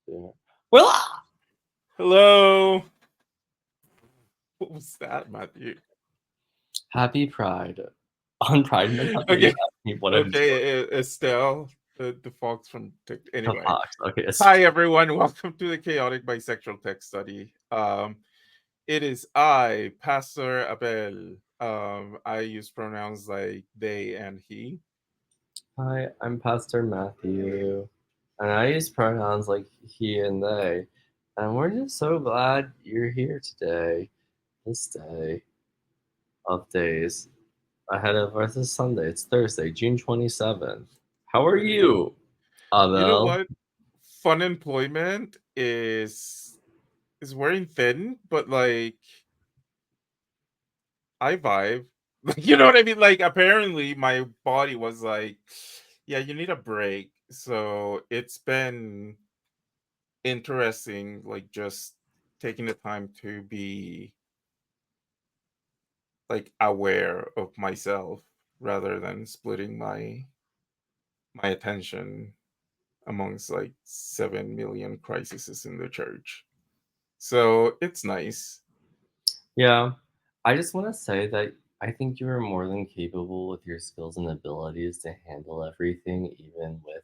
Yeah. Well, Hello. What was that, Matthew? happy Pride. On Pride Month, you Okay. asked me what I'm doing. Okay, Estelle, the fox from The anyway. fox. Okay, it's Hi everyone, welcome to the Chaotic Bisexual Text Study. It is I, Pastor Abel. I use pronouns like they and he. hi, I'm Pastor Matthew, and I use pronouns like he and they. And we're just so glad you're here today, this day of days ahead of us is Sunday. It's Thursday, June 27th. How are you, You know Abel? what? Fun employment is wearing thin, but like I vibe. Like, you know what I mean? Like, apparently, my body was like, yeah, you need a break. So it's been interesting, like, just taking the time to be like aware of myself rather than splitting my attention amongst like 7 million crises in the church. So it's nice. Yeah, I just want to say that I think you are more than capable with your skills and abilities to handle everything, even with,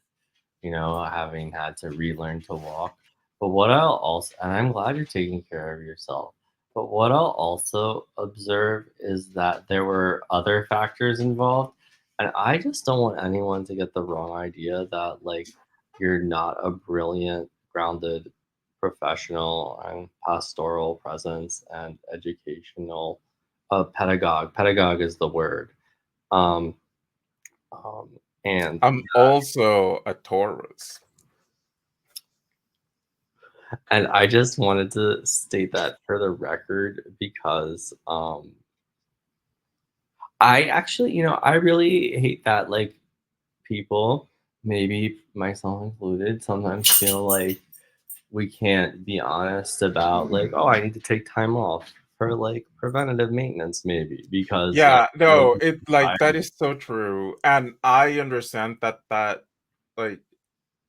having had to relearn to walk. But what I'll also, and I'm glad you're taking care of yourself, but what I'll also observe is that there were other factors involved. And I just don't want anyone to get the wrong idea that, like, you're not a brilliant, grounded professional and pastoral presence and educational pedagogue. Pedagogue is the word. Um, um, and I'm also a Taurus. And I just wanted to state that for the record because I actually, I really hate that like people, maybe myself included, sometimes feel like we can't be honest about like, oh, I need to take time off for like preventative maintenance maybe because like Yeah, no, really it like that tired. is so true. And I understand that like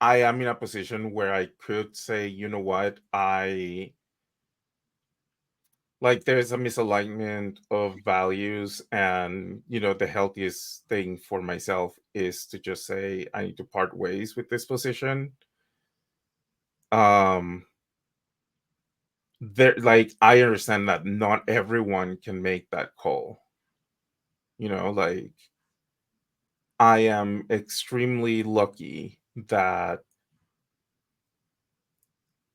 I am in a position where I could say, you know what, I like there's a misalignment of values, and the healthiest thing for myself is to just say I need to part ways with this position. Um there, like, I understand that not everyone can make that call. Like, I am extremely lucky that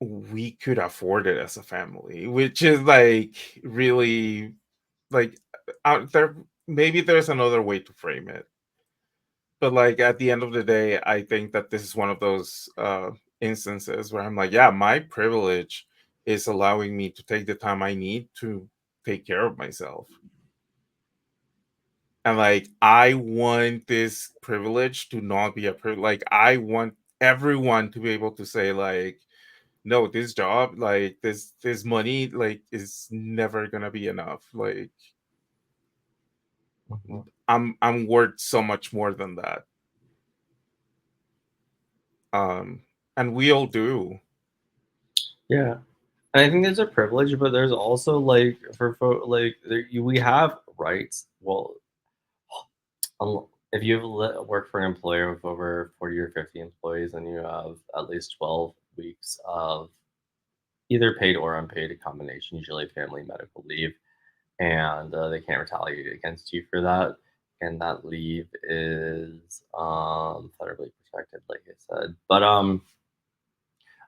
we could afford it as a family, which is like really like out there. Maybe there's another way to frame it, but like at the end of the day, I think that this is one of those instances where I'm like, yeah, my privilege is allowing me to take the time I need to take care of myself. And like I want this privilege to not be a privilege. Like I want everyone to be able to say like, no, this job, like this money, like is never gonna be enough. Like Mhm. I'm worth so much more than that. Um, and we all do. Yeah. And I think there's a privilege, but there's also like like we have rights. Well, if you've worked for an employer with over 40 or 50 employees and you have at least 12 weeks of either paid or unpaid, a combination, usually family medical leave, and they can't retaliate against you for that. And that leave is federally protected, like I said. But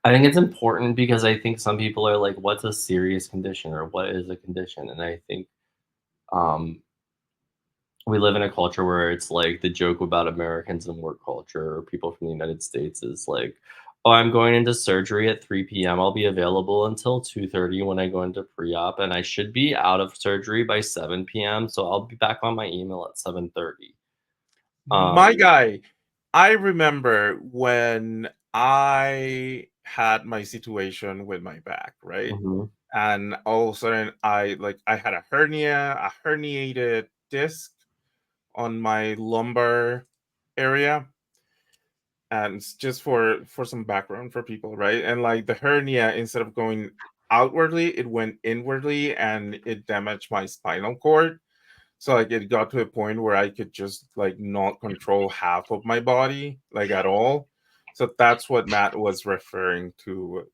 I think it's important because I think some people are like, what's a serious condition or what is a condition? And I think um, we live in a culture where it's like the joke about Americans and work culture or people from the United States is like, oh, I'm going into surgery at 3 p.m. I'll be available until 2:30 when I go into pre-op, and I should be out of surgery by 7 p.m. So I'll be back on my email at 7:30. My guy, I remember when I had my situation with my back, right? Mhm. And all of a sudden I had a hernia, a herniated disc on my lumbar area. and just for some background for people, right? And like the hernia, instead of going outwardly, it went inwardly, and it damaged my spinal cord. So like it got to a point where I could just like not control half of my body like at all. So that's what Matt was referring to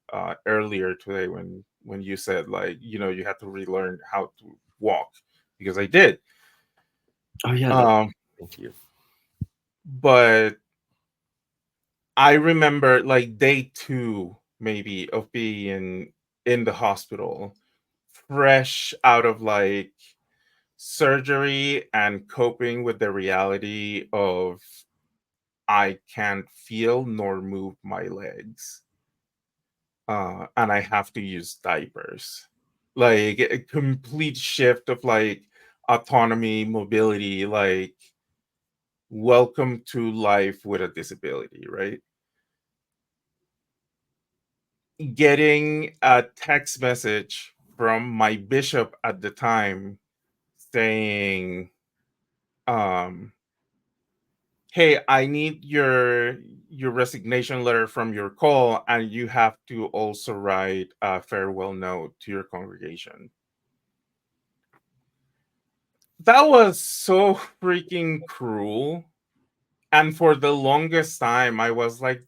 earlier today when you said like you had to relearn how to walk, because I did. Oh yeah, Um, thank you. but I remember like day 2 maybe of being in the hospital, fresh out of like surgery and coping with the reality of I can't feel nor move my legs. And I have to use diapers. Like a complete shift of like autonomy, mobility, like welcome to life with a disability, right? Getting a text message from my bishop at the time saying, um, hey, I need your resignation letter from your call, and you have to also write a farewell note to your congregation. That was so freaking cruel. And for the longest time, I was like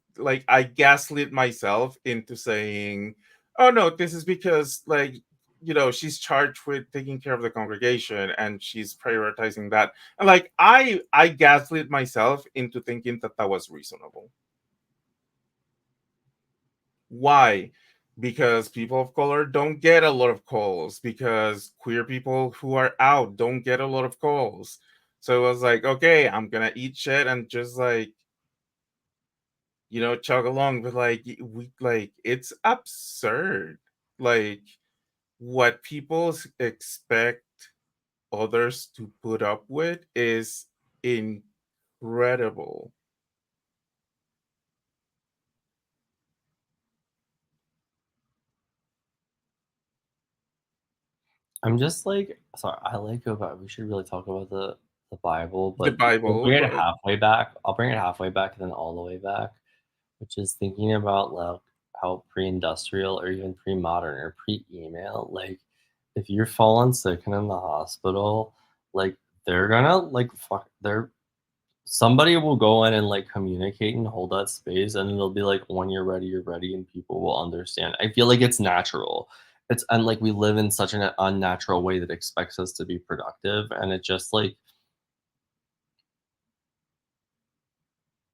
I gaslit myself into saying, "Oh no, this is because like she's charged with taking care of the congregation and she's prioritizing that." And like I gaslit myself into thinking that that was reasonable. Why? Because people of color don't get a lot of calls, because queer people who are out don't get a lot of calls. So it was like, okay, I'm gonna eat shit and just like chug along. But like we like it's absurd. Like what people expect others to put up with is incredible. I'm just like sorry. I like go back. We should really talk about the Bible, The but we'll Bible, bring it but halfway back. I'll bring it halfway back and then all the way back, which is thinking about like how pre-industrial or even pre-modern or pre-email, like if you're falling sick and in the hospital, like they're gonna like fuck. They're somebody will go in and like communicate and hold that space, and it'll be like when you're ready, and people will understand. I feel like it's natural. It's and like we live in such an unnatural way that expects us to be productive, and it just like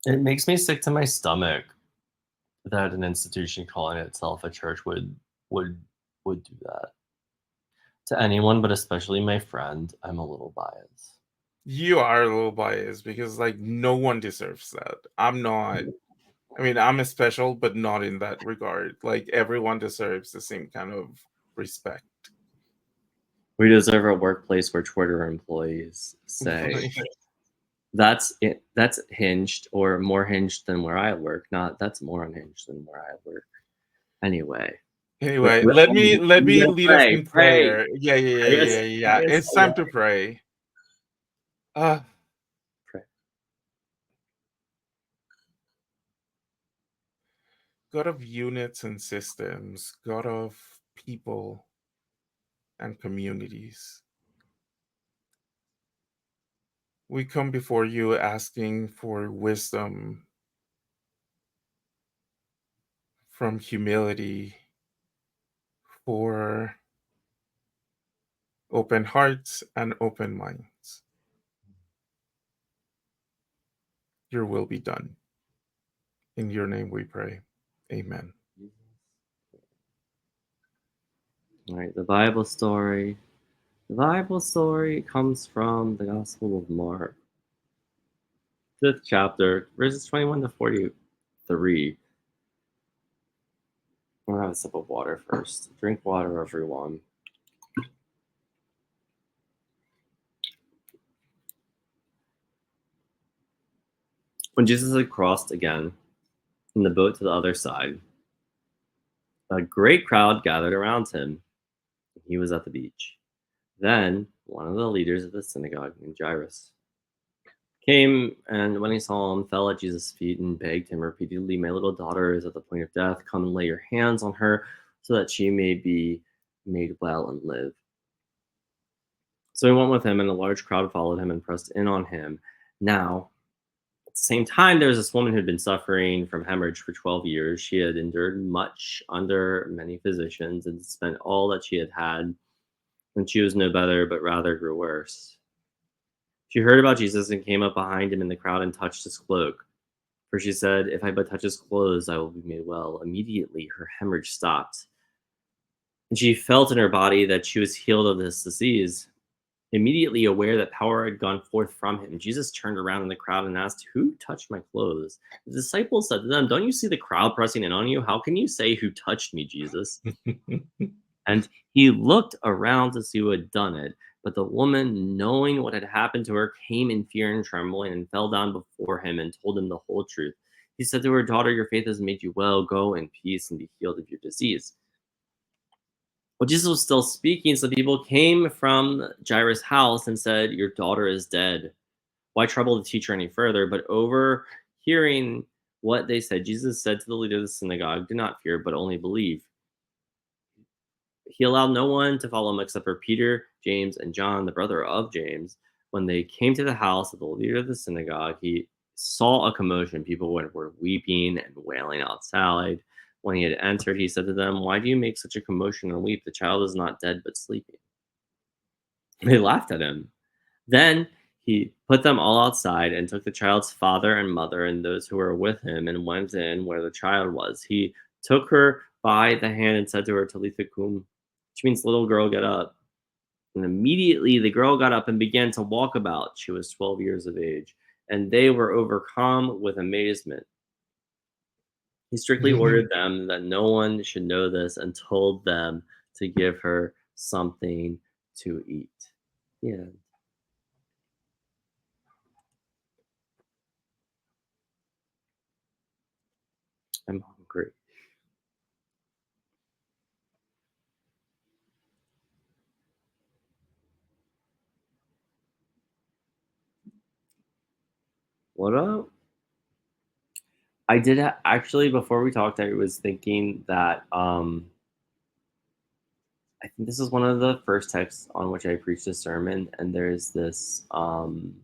it makes me sick to my stomach that an institution calling itself a church would would do that to anyone, but especially my friend. I'm a little biased. you are a little biased because like no one deserves that. I'm not. I mean, I'm a special, but not in that regard. Like everyone deserves the same kind of respect. We deserve a workplace where Twitter employees say that's it, that's hinged or more hinged than where I work. Not that's more unhinged than where I work. Anyway, Anyway, let me lead us pray, in pray, prayer. Yeah, yeah, yeah, pray yeah, us, yeah, yeah. pray us It's time away. to pray. Uh, Pray. God of units and systems, God of people and communities. We come before you asking for wisdom, from humility, for open hearts and open minds. Your will be done. In your name we pray. Amen. All right, the Bible story. The Bible story comes from the Gospel of Mark, 5th chapter, verses 21 to 43. I'm gonna have a sip of water first. Drink water, everyone. When Jesus had crossed again in the boat to the other side, a great crowd gathered around him. He was at the beach. Then one of the leaders of the synagogue, named Jairus, came and when he saw him, fell at Jesus' feet and begged him repeatedly, "My little daughter is at the point of death. Come and lay your hands on her so that she may be made well and live." So he went with him, and a large crowd followed him and pressed in on him. Now, at the same time, there was this woman who had been suffering from hemorrhage for 12 years. She had endured much under many physicians and spent all that she had had, and she was no better, but rather grew worse. She heard about Jesus and came up behind him in the crowd and touched his cloak. For she said, "If I but touch his clothes, I will be made well." Immediately, her hemorrhage stopped, and she felt in her body that she was healed of this disease. Immediately aware that power had gone forth from him, Jesus turned around in the crowd and asked, "Who touched my clothes?" The disciples said to them, "Don't you see the crowd pressing in on you? How can you say, 'Who touched me,' Jesus?" And he looked around to see who had done it. But the woman, knowing what had happened to her, came in fear and trembling and fell down before him and told him the whole truth. He said to her, "Daughter, your faith has made you well. Go in peace and be healed of your disease." While Jesus was still speaking, some people came from Jairus' house and said, "Your daughter is dead. Why trouble the teacher any further?" But overhearing what they said, Jesus said to the leader of the synagogue, "Do not fear, but only believe." He allowed no one to follow him except for Peter, James, and John, the brother of James. When they came to the house of the leader of the synagogue, he saw a commotion. People were weeping and wailing outside. When he had entered, he said to them, "Why do you make such a commotion and weep? The child is not dead, but sleeping." They laughed at him. Then he put them all outside and took the child's father and mother and those who were with him and went in where the child was. He took her by the hand and said to her, "Talitha cum," which means, "Little girl, get up." And immediately the girl got up and began to walk about. She was 12 years of age, and they were overcome with amazement. He strictly ordered them that no one should know this and told them to give her something to eat. Yeah, I'm hungry. What up? Actually, before we talked, I was thinking that I think this is one of the first texts on which I preached a sermon, and there's this. I'm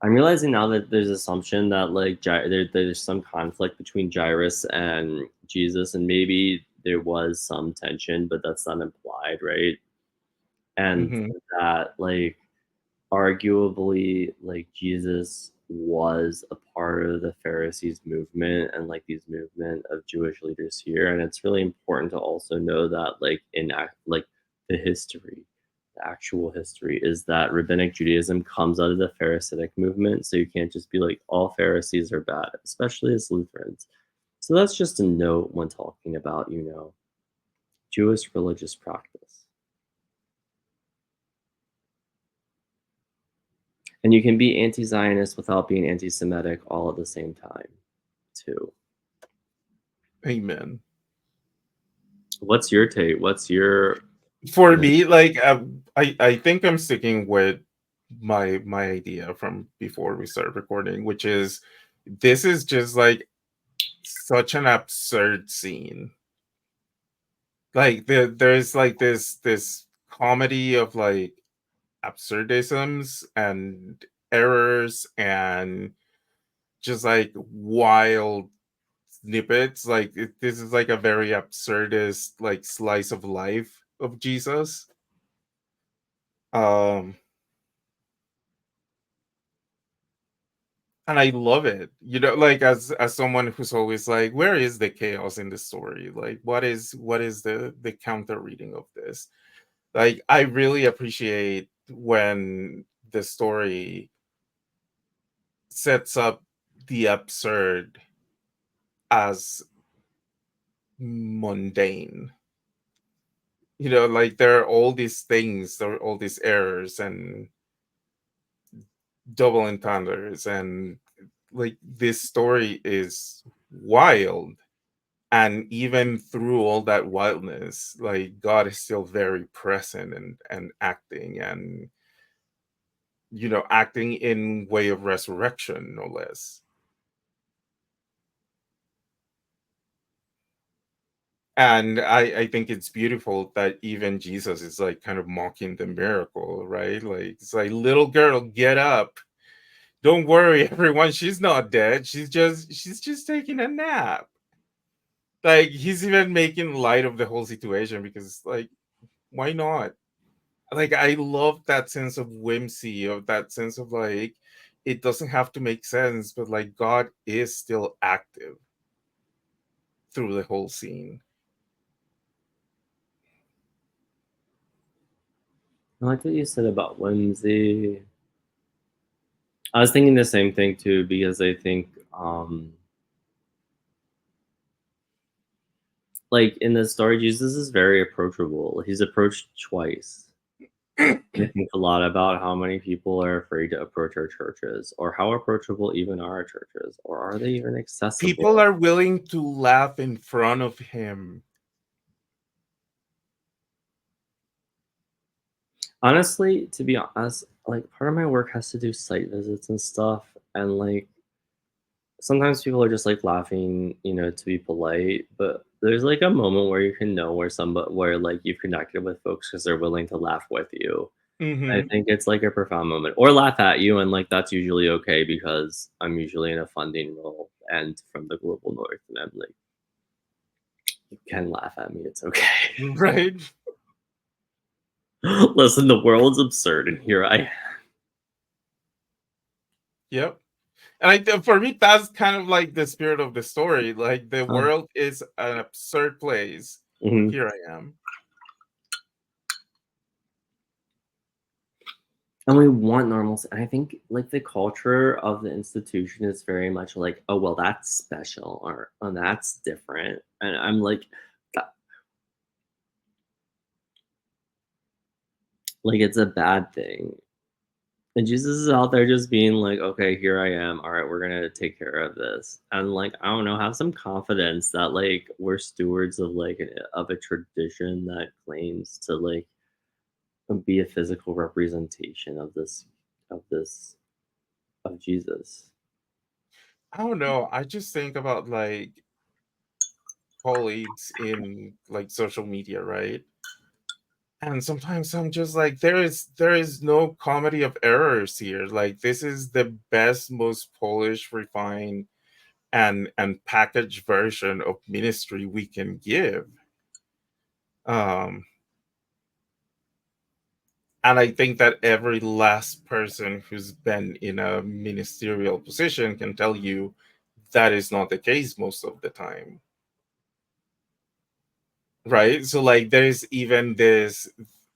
realizing now that there's assumption that like there's some conflict between Jairus and Jesus, and maybe there was some tension, but that's not implied, right? And Mhm. that like arguably like Jesus was a part of the Pharisees movement and like these movement of Jewish leaders here, and it's really important to also know that like like the history, the actual history is that rabbinic Judaism comes out of the Pharisaic movement, so you can't just be like all Pharisees are bad, especially as Lutherans. So that's just a note when talking about Jewish religious practice. And you can be anti-Zionist without being anti-Semitic all at the same time, too. Amen. What's your take? What's your For like? me, like I think I'm sticking with my idea from before we started recording, which is this is just like such an absurd scene. Like there's like this comedy of like absurdisms and errors and just like wild snippets. Like this is like a very absurdist like slice of life of Jesus. Um and I love it. You know, like as someone who's always like, where is the chaos in the story? Like what is the counter reading of this? Like I really appreciate when the story sets up the absurd as mundane. You know, like there are all these things, there are all these errors and double entendres, and like this story is wild. And even through all that wildness, like God is still very present and acting, and acting in way of resurrection, no less. And I think it's beautiful that even Jesus is like kind of mocking the miracle, right? Like it's like, little girl, get up. Don't worry, everyone. She's not dead. She's just taking a nap. Like he's even making light of the whole situation because like, why not? Like I love that sense of whimsy, of that sense of like it doesn't have to make sense, but like God is still active through the whole scene. I like what you said about whimsy. I was thinking the same thing too, because I think like in the story, Jesus is very approachable. He's approached twice. I think a lot about how many people are afraid to approach our churches, or how approachable even are our churches, or are they even People accessible? are willing to laugh in front of him. Honestly, to be honest, like part of my work has to do site visits and stuff, and like sometimes people are just like laughing, to be polite, but there's like a moment where you can know where like you've connected with folks because they're willing to laugh with you. I Hmm. think it's like a profound moment, or laugh at you, and like that's usually okay because I'm usually in a funding role and from the global north, and I'm like, you can laugh at me, it's okay. Right? Listen, the world's absurd, and here I am. Yep. And for me, that's kind of like the spirit of the story. Like the Uh, world is an absurd place. mhm. Here I am. And we want normalcy. And I think like the culture of the institution is very much like, oh well, that's special, or oh that's different. And I'm like, that, like it's a bad thing. And Jesus is out there just being like, okay, here I am. All right, we're gonna take care of this. And like, I don't know, have some confidence that like we're stewards of like of a tradition that claims to like be a physical representation of this of Jesus. I don't know. I just think about like colleagues in like social media, right? And sometimes I'm just like, there is no comedy of errors here. Like this is the best, most polished, refined, and packaged version of ministry we can give. Um, and I think that every last person who's been in a ministerial position can tell you that is not the case most of the time. Right? So like there's even this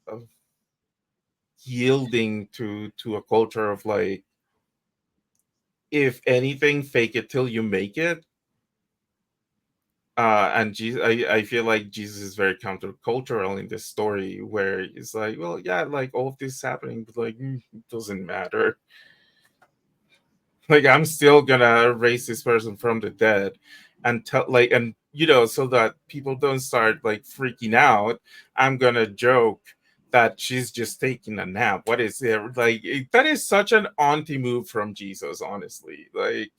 uh, yielding to a culture of like, if anything, fake it till you make it. And Jesus, I feel like Jesus is very countercultural in this story, where it's like, well, yeah, like all of this is happening, but like, it doesn't matter. Like, I'm still gonna raise this person from the dead, and tell like, and so that people don't start like freaking out. I'm gonna joke that she's just taking a nap. What is it like? That is such an auntie move from Jesus, honestly. Like,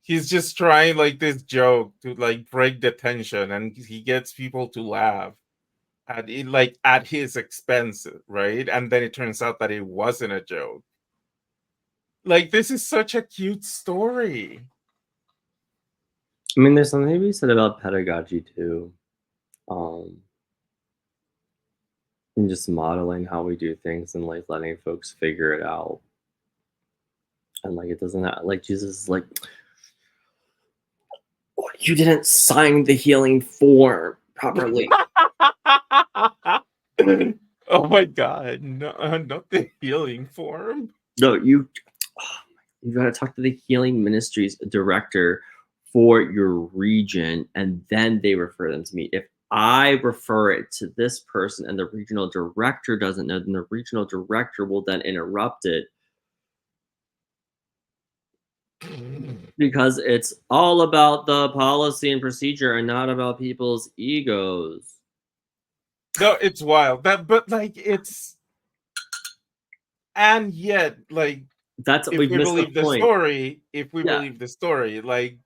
he's just trying like this joke to like break the tension, and he gets people to laugh at it, like at his expense, right? And then it turns out that it wasn't a joke. Like, this is such a cute story. I mean, there's something to be said about pedagogy too, um, and just modeling how we do things and like letting folks figure it out. And like it doesn't like Jesus is like, "Oh, you didn't sign the healing form properly. Oh my god, no, not the healing form. No, you got to talk to the healing ministries director for your region, and then they refer them to me. If I refer it to this person and the regional director doesn't know, then the regional director will then interrupt it because it's all about the policy and procedure and not about people's egos. No, it's wild. That, but like, it's and yet, like, That's if we've we missed the believe the point. story, Yeah. like,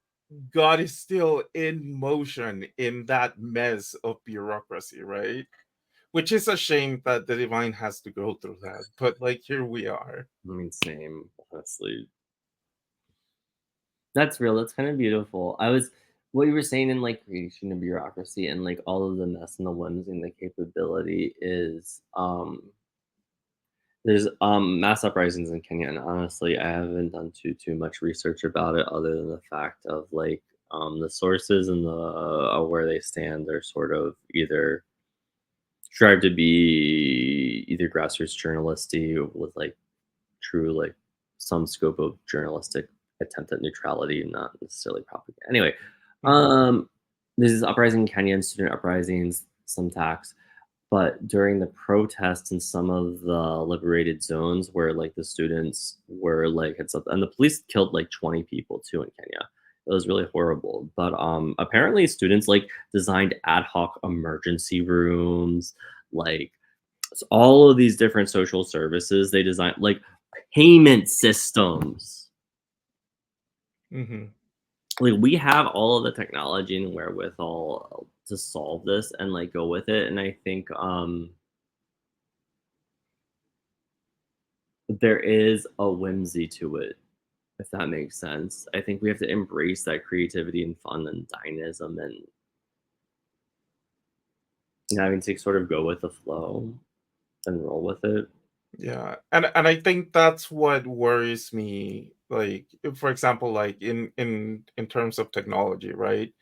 God is still in motion in that mess of bureaucracy, right? Which is a shame that the divine has to go through that. But like here we are. I mean, same, honestly. That's real. That's kind of beautiful. I was what you were saying in like creation of bureaucracy and like all of the mess and the whimsy and the capability is there's mass uprisings in Kenya, and honestly I haven't done too much research about it other than the fact of like the sources and the where they stand are sort of either strive to be either grassroots journalisty with like true like some scope of journalistic attempt at neutrality and not necessarily propaganda. Anyway, Mhm. there's this uprising in Kenya and student uprisings, some tax. But during the protests in some of the liberated zones where like the students were like had something and the police killed like 20 people too in Kenya. It was really horrible. But apparently students like designed ad hoc emergency rooms, like all of these different social services they designed like payment systems. Mhm. Like we have all of the technology and wherewithal to solve this and like go with it. And I think there is a whimsy to it, if that makes sense. I think we have to embrace that creativity and fun and dynamism and having to sort of go with the flow and roll with it. Yeah. And I think that's what worries me. Like, for example, like in terms of technology, right?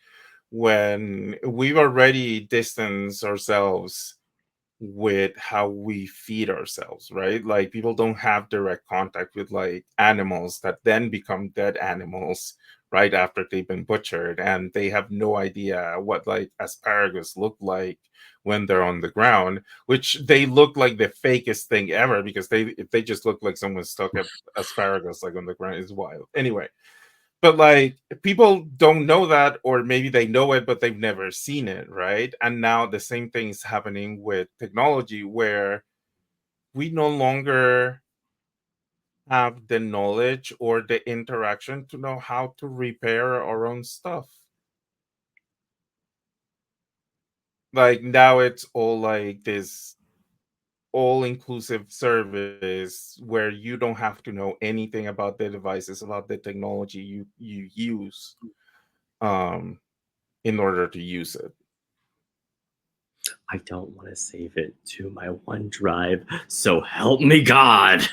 When we've already distanced ourselves with how we feed ourselves, right? Like people don't have direct contact with like animals that then become dead animals right after they've been butchered, and they have no idea what like asparagus look like when they're on the ground, which they look like the fakest thing ever because they just look like someone stuck a asparagus like on the ground. Is wild. Anyway, but like people don't know that, or maybe they know it, but they've never seen it, right? And now the same thing is happening with technology where we no longer have the knowledge or the interaction to know how to repair our own stuff. Like now it's all like this all inclusive service where you don't have to know anything about the devices, about the technology you use um in order to use it. I don't want to save it to my OneDrive, so help me God.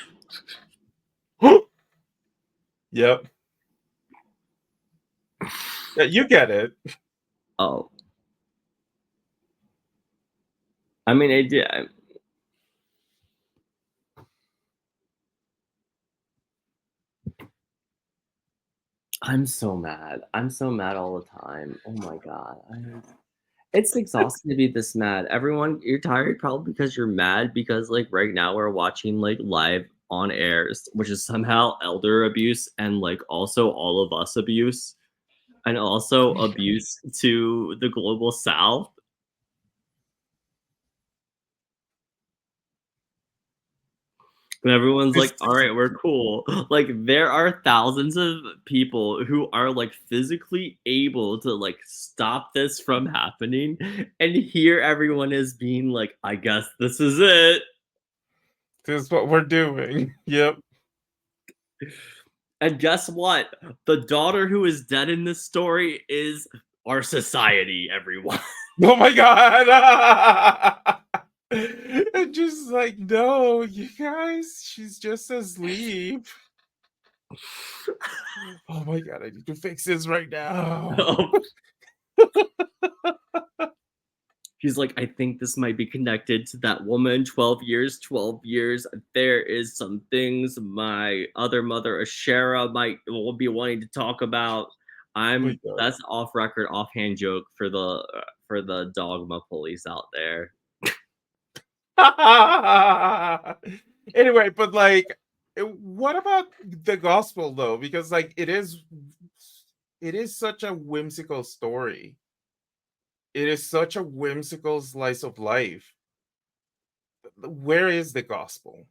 Yep. Yeah, you get it. Oh, I mean, I did. I'm so mad. I'm so mad all the time. Oh my god. It's exhausting to be this mad. Everyone, you're tired probably because you're mad because like right now we're watching like live on airs, which is somehow elder abuse and like also all of us abuse and also abuse to the global south. And everyone's This like, all right, we're cool. Like, there are thousands of people who are like physically able to like stop this from happening. And here everyone is being like, I guess this is it. this is what we're doing. Yep. And guess what? The daughter who is dead in this story is our society, everyone. Oh my god. And just like, no, you guys, she's just asleep. Oh my god, I need to fix this right now. He's like, I think this might be connected to that woman, 12 years, 12 years. There is some things my other mother, Ashera, might will be wanting to talk about. Oh my That's off record, offhand joke for the dogma police out there. god. Anyway, but like, what about the gospel though? Because like it is such a whimsical story. It is such a whimsical slice of life. Where is the gospel?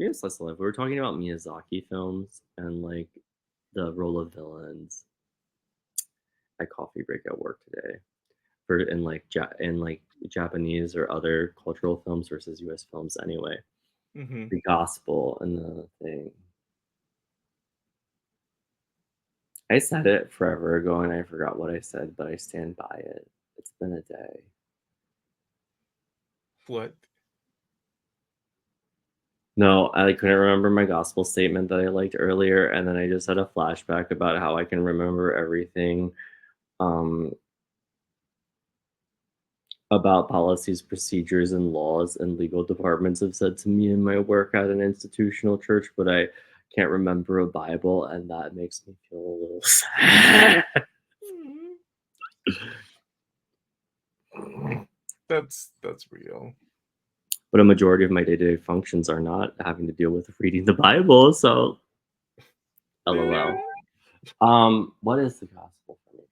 Maybe slice of life. We were talking about Miyazaki films and like the role of villains at coffee break at work today for in like Japanese or other cultural films versus US films anyway. Hmm. The gospel and the thing. I said it forever ago and I forgot what I said, but I stand by it. It's been a day. What? No, I couldn't remember my gospel statement that I liked earlier, and then I just had a flashback about how I can remember everything um, about policies, procedures, and laws and legal departments have said to me in my work at an institutional church, but I can't remember a Bible, and that makes me feel a little sad. Mhm. That's real. But a majority of my day-to-day functions are not having to deal with reading the Bible, so Yeah. LOL. What is the gospel for me?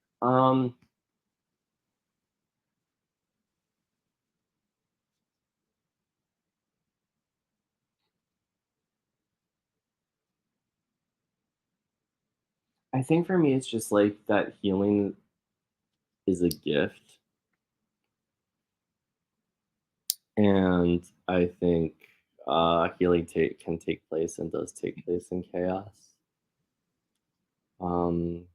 I think for me, it's just like that healing is a gift, and I think healing can take place and does take place in chaos. Um,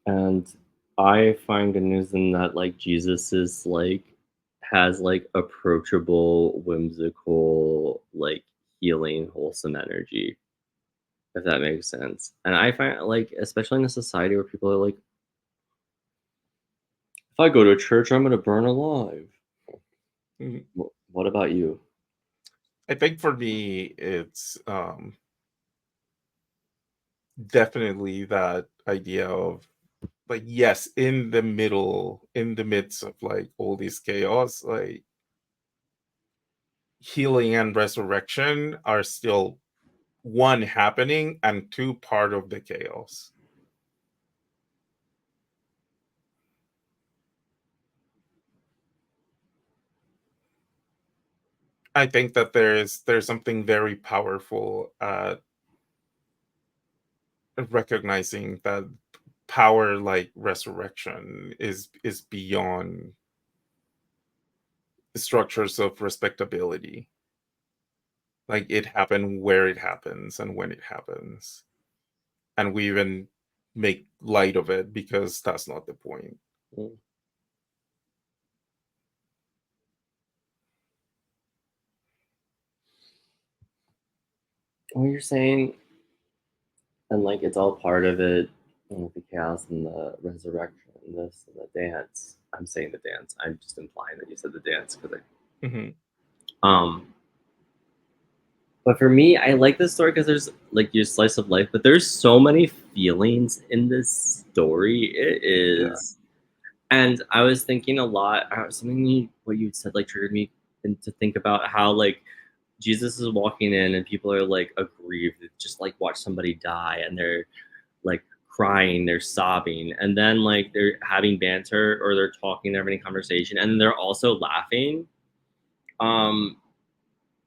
and I find goodness in that like Jesus is like has like approachable, whimsical, like healing, wholesome energy, if that makes sense. And I find like, especially in a society where people are like, if I go to church, I'm gonna burn alive. Mhm. What about you? I think for me, it's definitely that idea of like, yes, in the midst of like all this chaos, like healing and resurrection are still one happening and two part of the chaos. I think that there's something very powerful at recognizing that power like resurrection is beyond the structures of respectability. Like it happened where it happens and when it happens. And we even make light of it because that's not the point. Mm. What you're saying, and like it's all part of it, and with the chaos and the resurrection, and this and the dance. I'm saying the dance. I'm just implying that you said the dance because Mhm. I. But for me, I like this story because there's like your slice of life, but there's so many feelings in this story. It Yeah. is, and I was thinking a lot. Something what you said like triggered me and to think about how like Jesus is walking in and people are like aggrieved, just like watch somebody die, and they're like crying, they're sobbing, and then like they're having banter or they're talking, they're having a conversation, and they're also laughing. Um,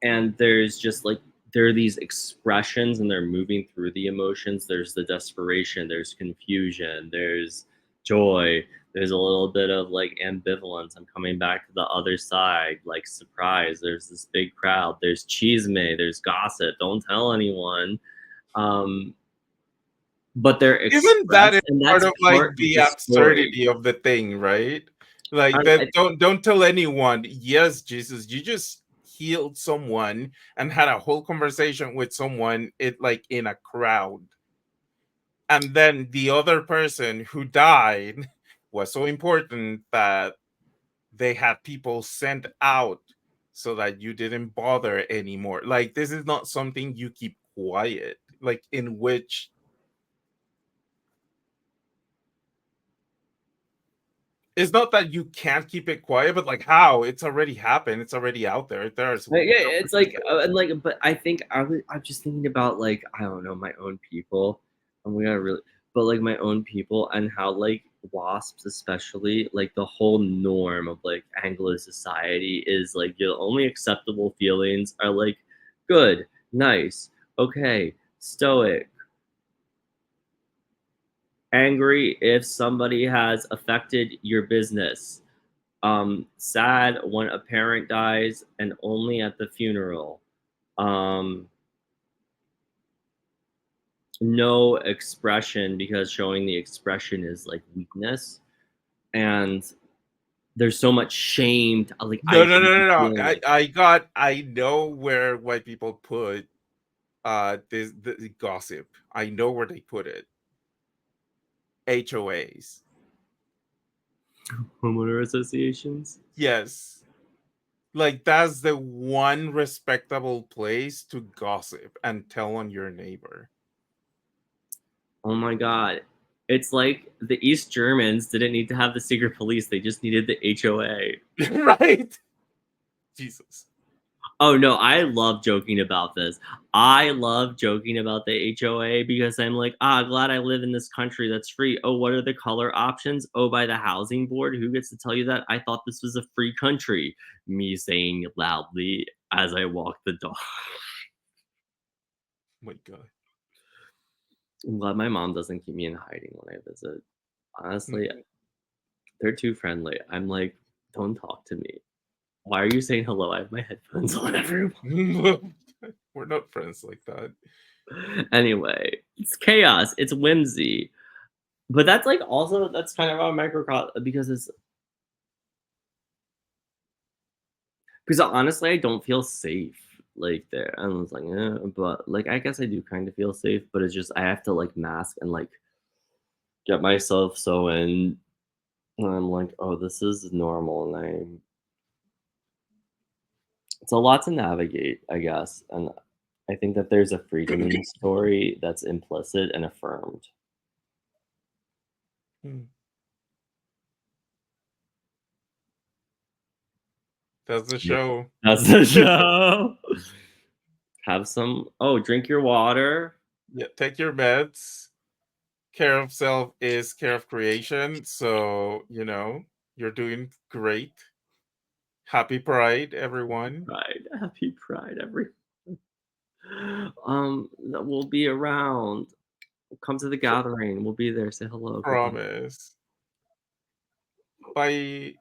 and there's just like there are these expressions and they're moving through the emotions. There's the desperation, there's confusion, there's joy, there's a little bit of like ambivalence. I'm coming back to the other side, like surprise. There's this big crowd, there's chisme, there's gossip, don't tell anyone. um but they're Even that is expressed, and part that's of like part of the the story. absurdity of the thing, right? Like I that don't tell anyone. Yes, Jesus, you just healed someone and had a whole conversation with someone it like in a crowd. And then the other person who died was so important that they had people sent out so that you didn't bother anymore. Like this is not something you keep quiet. Like in which it's not that you can't keep it quiet, but like how it's already happened, it's already out there. There's Yeah, it's like, and like, but I think I'm just thinking about like I don't know my own people, and we gotta really. but like my own people and how like wasps especially like the whole norm of like Anglo society is like your only acceptable feelings are like good, nice, okay, stoic, angry if somebody has affected your business, sad when a parent dies and only at the funeral, um no expression because showing the expression is like weakness, and there's so much shame like No, I no, hate no, no, no. feeling like I know where white people put this the gossip. I know where they put it. HOAs. homeowner associations. Yes. Like that's the one respectable place to gossip and tell on your neighbor. Oh my god. It's like the East Germans didn't need to have the secret police, they just needed the HOA. Right? Jesus. Oh no, I love joking about this. I love joking about the HOA because I'm like, glad I live in this country that's free. Oh, what are the color options? Oh, by the housing board. Who gets to tell you that? I thought this was a free country. Me saying loudly as I walk the dog. My God. I'm glad my mom doesn't keep me in hiding when I visit. Honestly, Mm. they're too friendly. I'm like, don't talk to me. Why are you saying hello? I have my headphones on, everyone. We're not friends like that. Anyway, it's chaos. It's whimsy. But that's like also that's kind of a microcosm because honestly I don't feel safe like there. I was like, but like I guess I do kind of feel safe, but it's just I have to like mask and like get myself so in and I'm like, oh, this is normal and it's a lot to navigate, I guess. And I think that there's a freedom in the story that's implicit and affirmed. Mm. That's the Yeah. show. That's the show. Have some drink your water. Yeah, take your meds. Care of self is care of creation. So, you're doing great. Happy Pride, everyone. Pride. Happy Pride, everyone. That we'll be around. Come to the Pr- gathering. We'll be there. Say hello. Goodbye. Promise. Bye.